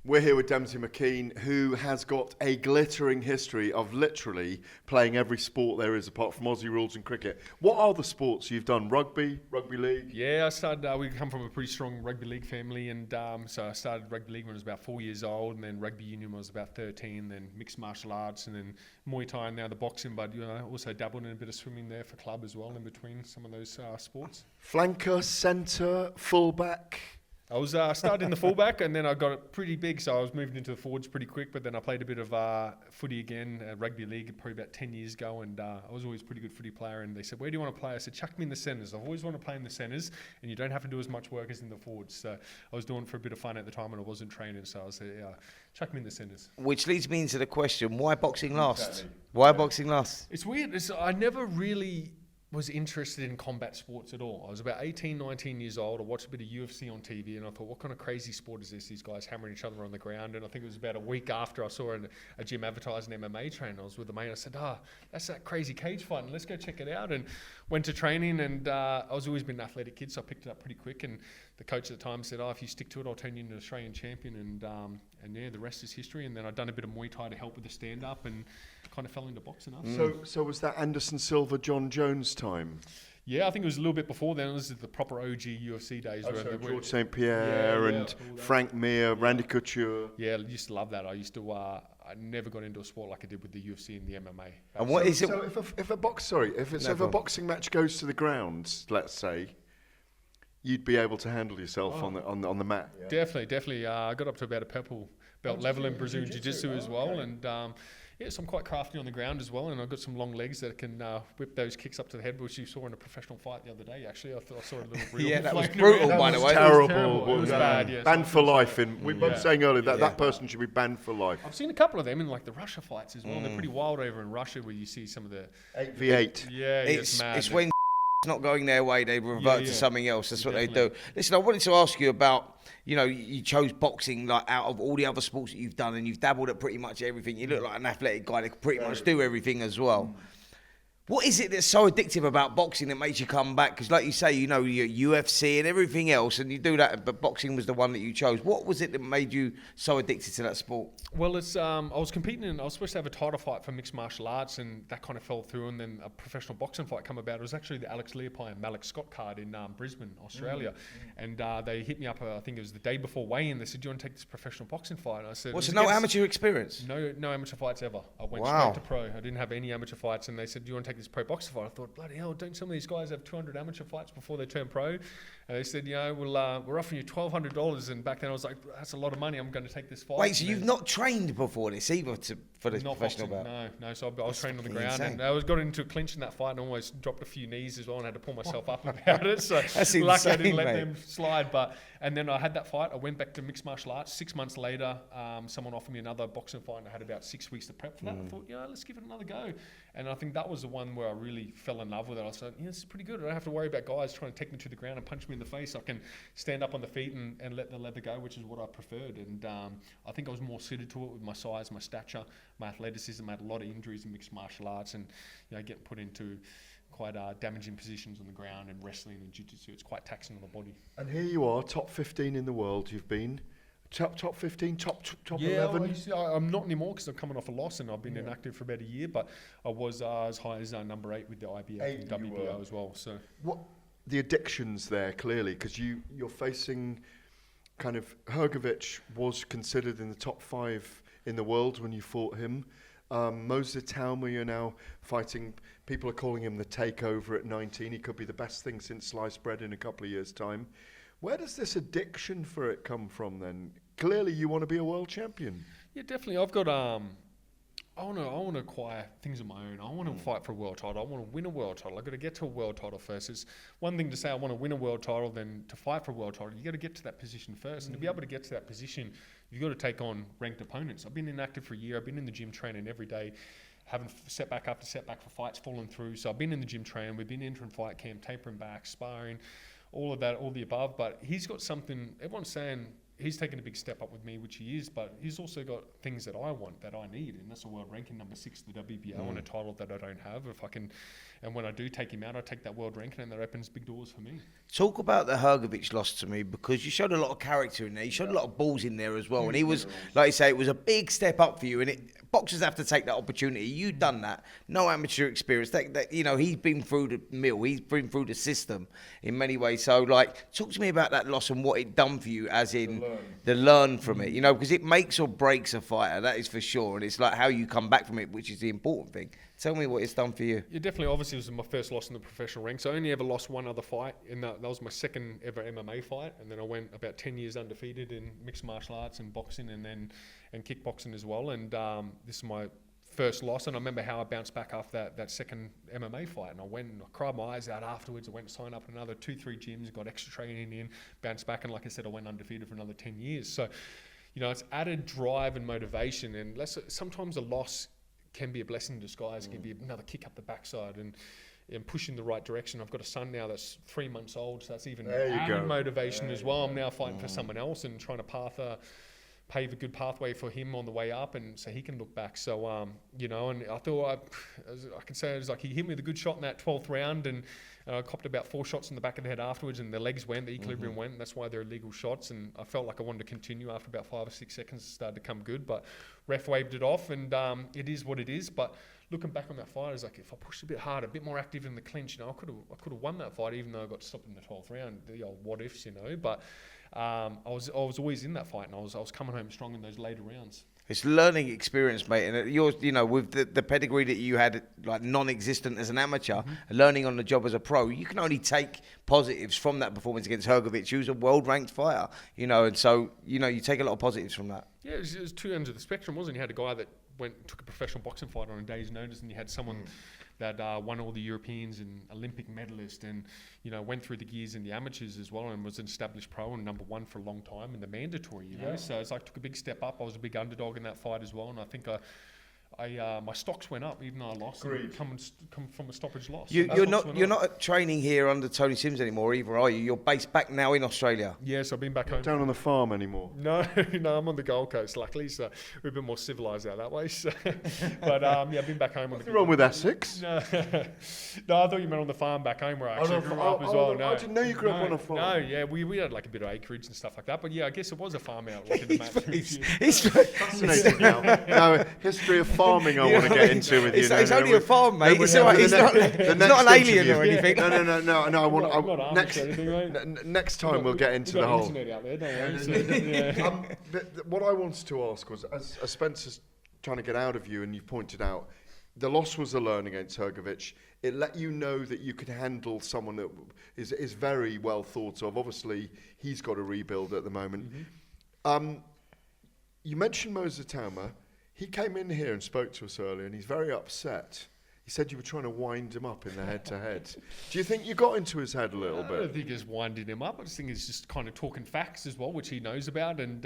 We're here with Demsey McKean, who has got a glittering history of literally playing every sport there is apart from Aussie rules and cricket. What are the sports you've done? Rugby league? Yeah, I started. We come from a pretty strong rugby league family, and so I started rugby league when I was about 4 years old, and then rugby union when I was about 13, then mixed martial arts, and then Muay Thai, and now the boxing. But also dabbled in a bit of swimming there for club as well in between some of those sports. Flanker, centre, fullback. I was started in the fullback, and then I got it pretty big, so I was moved into the forwards pretty quick. But then I played a bit of footy again, rugby league, probably about 10 years ago, and I was always a pretty good footy player. And they said, "Where do you want to play?" I said, "Chuck me in the centres. I've always wanted to play in the centres, and you don't have to do as much work as in the forwards." So I was doing it for a bit of fun at the time, and I wasn't training, so I said, "Yeah, chuck me in the centres." Which leads me into the question: why boxing last? Exactly. Why boxing last? It's weird. I never really was interested in combat sports at all. I was about 18, 19 years old. I watched a bit of UFC on TV, and I thought, what kind of crazy sport is this? These guys hammering each other on the ground. And I think it was about a week after I saw a gym advertise an MMA trainer. I was with a mate. I said, that's that crazy cage fighting. Let's go check it out. And went to training, and I was always been an athletic kid, so I picked it up pretty quick. And the coach at the time said, if you stick to it, I'll turn you into an Australian champion. And yeah, the rest is history. And then I'd done a bit of Muay Thai to help with the stand-up, and kind of fell into boxing after. So was that Anderson Silva, John Jones time? Yeah, I think it was a little bit before then. This is the proper OG UFC days. So George St. Pierre and Frank Mir, Randy Couture. Yeah, I used to love that. I used to. I never got into a sport like I did with the UFC and the MMA. And what is it? So if a boxing match goes to the ground, let's say, you'd be able to handle yourself on the mat. Yeah. Definitely. I got up to about a purple belt level in Brazilian Jiu-Jitsu as well, okay. And so I'm quite crafty on the ground as well, and I've got some long legs that can whip those kicks up to the head, which you saw in a professional fight the other day. Actually, I saw a little reel. Yeah, that was brutal, by the way. Terrible. It was bad. Yeah, banned for life. We were saying earlier that person should be banned for life. I've seen a couple of them in like the Russia fights as well. They're pretty wild over in Russia, where you see some of the 8v8. Yeah, it's mad. It's when it's not going their way, they revert to something else. That's what they do. Listen, I wanted to ask you about, you chose boxing like out of all the other sports that you've done, and you've dabbled at pretty much everything. You look like an athletic guy that can pretty much do everything as well. What is it that's so addictive about boxing that makes you come back? Because like you say, your UFC and everything else, and you do that, but boxing was the one that you chose. What was it that made you so addicted to that sport? Well, it's I was competing, I was supposed to have a title fight for mixed martial arts, and that kind of fell through, and then a professional boxing fight come about. It was actually the Alex Leopai and Malik Scott card in Brisbane, Australia. And they hit me up, I think it was the day before weigh-in. They said, "Do you want to take this professional boxing fight?" And I said, no amateur experience? No amateur fights ever. I went straight to pro. I didn't have any amateur fights, and they said, "Do you want to take this pro boxing fight?" I thought, bloody hell, don't some of these guys have 200 amateur fights before they turn pro? And they said, we're offering you $1,200. And back then I was like, that's a lot of money. I'm going to take this fight. Wait, so you've not trained before this either for this professional bout? No. So I was training on the ground, and I got into a clinch in that fight and almost dropped a few knees as well, and had to pull myself up about it. So that's lucky insane, I didn't let mate. them slide. And then I had that fight. I went back to mixed martial arts. 6 months later, someone offered me another boxing fight, and I had about 6 weeks to prep for that. I thought, let's give it another go. And I think that was the one where I really fell in love with it. I said, this is pretty good. I don't have to worry about guys trying to take me to the ground and punch me in the face. I can stand up on the feet and let the leather go, which is what I preferred. And I think I was more suited to it with my size, my stature, my athleticism. I had a lot of injuries in mixed martial arts, and getting put into quite damaging positions on the ground, and wrestling and jiu-jitsu. It's quite taxing on the body. And here you are, top 15 in the world you've been. Top 15, top 11? I'm not anymore because I'm coming off a loss, and I've been inactive for about a year, but I was as high as number 8 with the IBF and WBO as well. So what the addictions there, clearly, because you're facing kind of Hrgovic was considered in the top 5 in the world when you fought him. Moses Itauma, you're now fighting. People are calling him the takeover at 19. He could be the best thing since sliced bread in a couple of years' time. Where does this addiction for it come from then? Clearly you want to be a world champion. Yeah, definitely. I've got I want to acquire things of my own. I want to fight for a world title. I want to win a world title. I've got to get to a world title first. It's one thing to say I want to win a world title, then to fight for a world title, you got to get to that position first. And to be able to get to that position, you've got to take on ranked opponents. I've been inactive for a year. I've been in the gym training every day, having setback after setback for fights, falling through. So I've been in the gym training. We've been entering fight camp, tapering back, sparring, all of that, all the above. But he's got something, everyone's saying he's taken a big step up with me, which he is, but he's also got things that I want, that I need, and that's a world ranking number 6 at the WBO and a title that I don't have. If I can, and when I do take him out, I take that world ranking, and that opens big doors for me. Talk about the Hrgović loss to me, because you showed a lot of character in there. You showed a lot of balls in there as well, and he was, like you say, it was a big step up for you, and boxers have to take that opportunity. You've done that. No amateur experience. That you know, he's been through the mill. He's been through the system in many ways. So, like, talk to me about that loss and what it done for you, as in the learn from it. You know, because it makes or breaks a fighter. That is for sure. And it's like how you come back from it, which is the important thing. Tell me what it's done for you. Yeah, definitely. Obviously, it was my first loss in the professional ranks. I only ever lost one other fight, and that was my second ever MMA fight. And then I went about 10 years undefeated in mixed martial arts and boxing, and kickboxing as well. And this is my first loss. And I remember how I bounced back after that second MMA fight. And I went and I cried my eyes out afterwards. I went and signed up in another 2-3 gyms, got extra training in, bounced back. And like I said, I went undefeated for another 10 years. So, you know, it's added drive and motivation. And sometimes a loss can be a blessing in disguise, can be another kick up the backside and push in the right direction. I've got a son now that's 3 months old, so that's even added motivation as well. I'm now fighting for someone else and trying to pave a good pathway for him on the way up, and so he can look back. So, you know, and I thought I can say it was like he hit me with a good shot in that 12th round, and I copped about 4 shots in the back of the head afterwards, and the legs went, the equilibrium went, and that's why they're illegal shots. And I felt like I wanted to continue after about 5 or 6 seconds. It started to come good, but ref waved it off, and it is what it is. But looking back on that fight, it's like if I pushed a bit harder, a bit more active in the clinch, you know, I could have won that fight, even though I got stopped in the 12th round. The old what ifs, you know. But I was always in that fight, and I was coming home strong in those later rounds. It's learning experience, mate, and you're, you know, with the pedigree that you had, like non-existent as an amateur, learning on the job as a pro, you can only take positives from that performance against Hrgović, who's a world-ranked fighter, you know, and so, you know, you take a lot of positives from that. Yeah, it was two ends of the spectrum, wasn't it? You had a guy that took a professional boxing fight on a day's notice, and you had someone that won all the Europeans and Olympic medalist, and, you know, went through the gears in the amateurs as well, and was an established pro and number 1 for a long time in the mandatory, you know. So it's like took a big step up. I was a big underdog in that fight as well, and I think my stocks went up even though I lost. Come from a stoppage loss. You're not training here under Tony Sims anymore either, are you? You're based back now in Australia. Yes, I've been back home. Down on the farm anymore? No, I'm on the Gold Coast, luckily, so we're a bit more civilised out that way. So. But yeah, I've been back home. What's wrong with Essex? No, I thought you meant on the farm back home where I actually grew up as well. I didn't know you grew up on a farm. No, yeah, we had like a bit of acreage and stuff like that. But yeah, I guess it was a farm out. Like He's fascinated now. No, history of farming I want to get into with you. It's only a farm, mate. It's not an alien or anything. No. Next time we'll get into the whole. What I wanted to ask was, as Spencer's trying to get out of you, and you pointed out, the loss was a learn against Hrgović. It let you know that you could handle someone that is very well thought of. Obviously, he's got a rebuild at the moment. You mentioned Moses Itauma. He came in here and spoke to us earlier, and he's very upset. He said you were trying to wind him up in the head-to-head. Do you think you got into his head a little bit? I don't think it's winding him up. I just think he's just kind of talking facts as well, which he knows about. And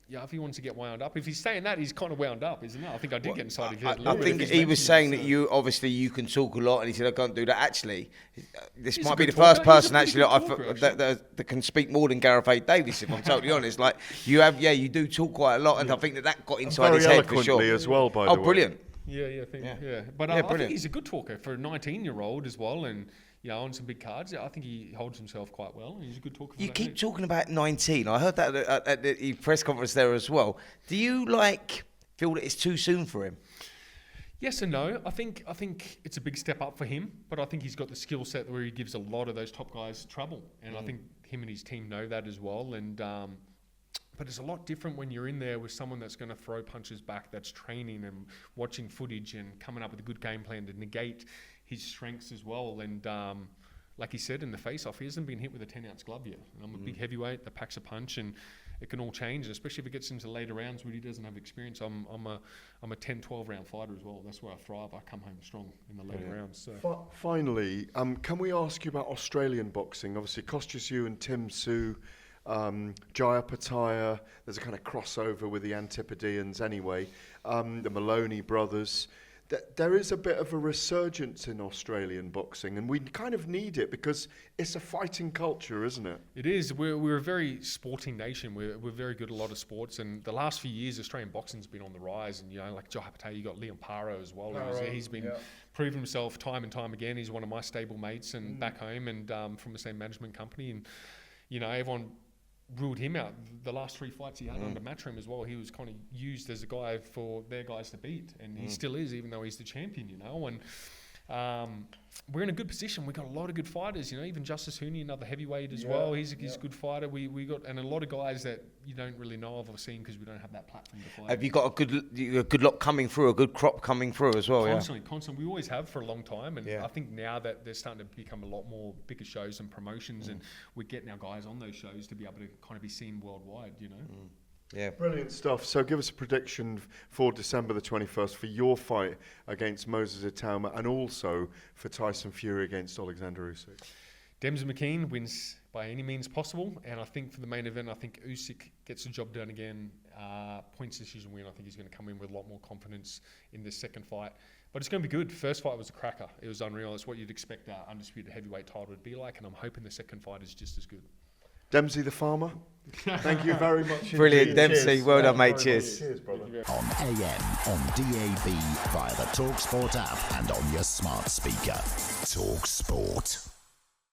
yeah, if he wants to get wound up, if he's saying that, he's kind of wound up, isn't it? I think I did get inside his head. I think he was saying that you can talk a lot, and he said I can't do that. Actually, this might be the first person actually that can speak more than Gareth Davies. If I'm totally honest, like you do talk quite a lot, and I think that got inside his head for sure. As well, by the way. Oh, brilliant. Yeah. But I think he's a good talker for a 19-year-old as well, and you know, on some big cards. I think he holds himself quite well. He's a good talker. You keep talking about 19. I heard that at the press conference there as well. Do you feel that it's too soon for him? Yes and no. I think it's a big step up for him, but I think he's got the skill set where he gives a lot of those top guys trouble, and I think him and his team know that as well. And but it's a lot different when you're in there with someone that's going to throw punches back, that's training and watching footage and coming up with a good game plan to negate his strengths as well. And like he said in the face-off, he hasn't been hit with a 10-ounce glove yet. And I'm a big heavyweight that packs a punch, and it can all change, and especially if it gets into later rounds where he doesn't have experience. I'm a 10, 12-round fighter as well. That's where I thrive. I come home strong in the later rounds. So. Finally, can we ask you about Australian boxing? Obviously, Kostya Tszyu and Tim Tszyu, Jaya Pattaya, there's a kind of crossover with the Antipodeans anyway, the Maloney brothers. there is a bit of a resurgence in Australian boxing, and we kind of need it because it's a fighting culture, isn't it? It is. We're a very sporting nation. We're very good at a lot of sports, and the last few years, Australian boxing's been on the rise. And like Joe Hapate, you got Liam Paro as well. He's been proven himself time and time again. He's one of my stable mates and back home, and from the same management company. And everyone ruled him out. The last 3 fights he had under Matchroom as well, he was kind of used as a guy for their guys to beat, and he still is, even though he's the champion, And we're in a good position. We've got a lot of good fighters, even Justice Hooney, another heavyweight as well. He's a good fighter. We got, and a lot of guys that you don't really know of or seen because we don't have that platform to fight. Have you got a good lot coming through, a good crop coming through as well? Constantly. We always have for a long time, and I think now that they're starting to become a lot more bigger shows and promotions, and we're getting our guys on those shows to be able to kind of be seen worldwide. Yeah, brilliant stuff. So give us a prediction for December the 21st for your fight against Moses Itauma, and also for Tyson Fury against Alexander Usyk. Demsey McKean wins by any means possible, and I think for the main event, I think Usyk gets the job done again. Points decision win. I think he's going to come in with a lot more confidence in this second fight. But it's going to be good. First fight was a cracker. It was unreal. It's what you'd expect our undisputed heavyweight title would be like, and I'm hoping the second fight is just as good. Dempsey the Farmer, thank you very much. Brilliant, indeed. Dempsey. Cheers. Well done, mate. Cheers. Cheers, brother. On AM, on DAB, via the talkSPORT app and on your smart speaker. talkSPORT.